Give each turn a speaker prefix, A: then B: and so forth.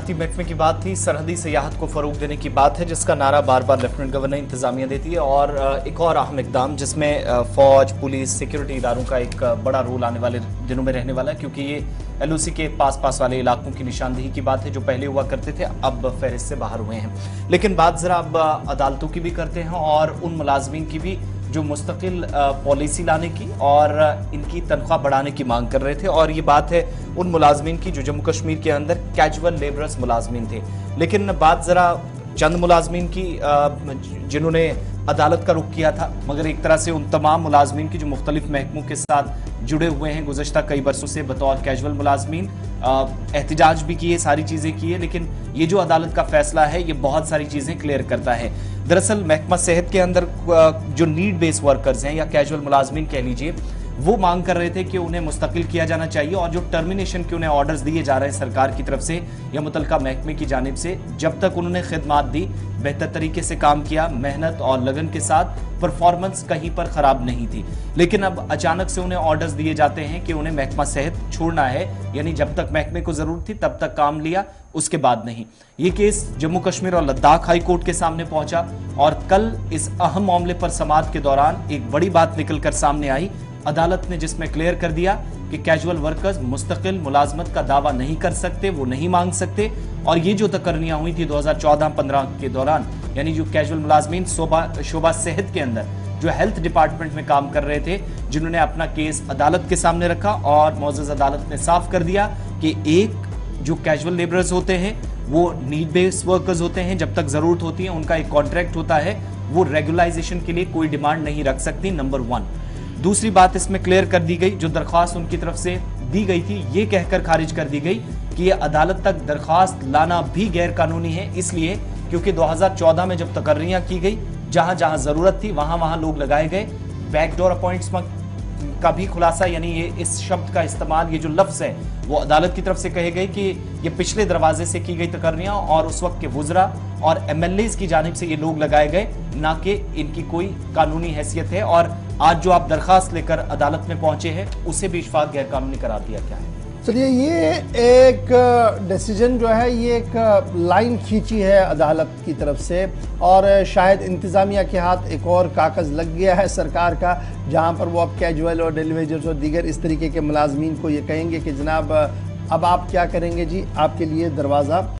A: सयाहती महकमे की बात थी, सरहदी सियाहत को फ़रोग देने की बात है, जिसका नारा बार बार लेफ्टिनेंट गवर्नर इंतजामिया देती है। और एक और अहम इकदाम जिसमें फ़ौज, पुलिस, सिक्योरिटी इदारों का एक बड़ा रोल आने वाले दिनों में रहने वाला है, क्योंकि ये LOC के पास वाले इलाकों की निशानदेही की बात है, जो पहले हुआ करते थे अब फहरिस्त से बाहर हुए हैं। लेकिन बात ज़रा अब अदालतों की भी करते हैं और उन मुलाजमीन की भी जो मुस्तकिल पॉलिसी लाने की और इनकी तनख्वाह बढ़ाने की मांग कर रहे थे। और ये बात है उन मुलाजमीन की जो जम्मू कश्मीर के अंदर कैजुअल लेबरर्स मुलाजमीन थे। लेकिन बात ज़रा चंद मुलाजमीन की जिन्होंने अदालत का रुख किया था, मगर एक तरह से उन तमाम मुलाजमीन की जो मुख्तलिफ महकमों के साथ जुड़े हुए हैं गुज़श्ता कई बरसों से बतौर कैजुअल मुलाजमीन, एहतजाज भी किए, सारी चीज़ें की है। लेकिन ये जो अदालत का फैसला है ये बहुत सारी चीज़ें क्लियर करता है। दरअसल महकमा सेहत के अंदर जो नीड बेस्ड वर्कर्स हैं या कैजुअल मुलाजमीन कह लीजिए, वो मांग कर रहे थे कि उन्हें मुस्तकिल किया जाना चाहिए और जो टर्मिनेशन के उन्हें ऑर्डर्स दिए जा रहे हैं सरकार की तरफ से या मुतलका महकमे की जानिब से, जब तक उन्होंने खिदमात दी, बेहतर तरीके से काम किया, मेहनत और लगन के साथ, परफॉर्मेंस कहीं पर खराब नहीं थी। लेकिन अब अचानक से उन्हें ऑर्डर्स दिए जाते हैं कि उन्हें महकमा सेहत छोड़ना है, यानी जब तक महकमे को जरूरत थी तब तक काम लिया, उसके बाद नहीं। ये केस जम्मू कश्मीर और लद्दाख हाई कोर्ट के सामने पहुंचा और कल इस अहम मामले पर समाअत के दौरान एक बड़ी बात निकलकर सामने आई। अदालत ने जिसमें क्लियर कर दिया कि कैजुअल वर्कर्स मुस्तकिल मुलाजमत का दावा नहीं कर सकते, वो नहीं मांग सकते। और ये जो तकर्रियां हुई थी 2014-15 के दौरान, यानी जो कैजुअल मुलाजमीन शोबा सेहत के अंदर जो हेल्थ डिपार्टमेंट में काम कर रहे थे, जिन्होंने अपना केस अदालत के सामने रखा और मौजूदा अदालत ने साफ कर दिया कि एक जो कैजुअल लेबरर्स होते हैं वो नीड बेस्ड वर्कर्स होते हैं, जब तक जरूरत होती है उनका एक कॉन्ट्रैक्ट होता है, वो रेगुलाइजेशन के लिए कोई डिमांड नहीं रख सकती, नंबर 1। दूसरी बात इसमें क्लियर कर दी गई, जो दरख्वास्त उनकी तरफ से दी गई थी ये कहकर खारिज कर दी गई कि ये अदालत तक दरख्वास्त लाना भी गैर कानूनी है, इसलिए क्योंकि 2014 में जब तकर्रियां की गई, जहां जहां जरूरत थी वहां लोग लगाए गए। बैकडोर अपॉइंटमेंट का भी खुलासा, यानी ये इस शब्द का इस्तेमाल, ये जो लफ्ज है वो अदालत की तरफ से कहे गए कि ये पिछले दरवाजे से की गई तकर्रियां और उस वक्त के वुज़रा और MLAs की जानिब से ये लोग लगाए गए, ना कि इनकी कोई कानूनी हैसियत है। और आज जो आप दरखास्त लेकर अदालत में पहुंचे हैं उसे भी इशफाक गैर कानूनी करार दिया क्या है?
B: चलिए, ये एक डिसीजन जो है ये एक लाइन खींची है अदालत की तरफ से और शायद इंतज़ामिया के हाथ एक और कागज़ लग गया है सरकार का, जहां पर वो अब कैजुअल और डेली वेजर्स और दीगर इस तरीके के मुलाजमीन को ये कहेंगे कि जनाब अब आप क्या करेंगे जी, आपके लिए दरवाज़ा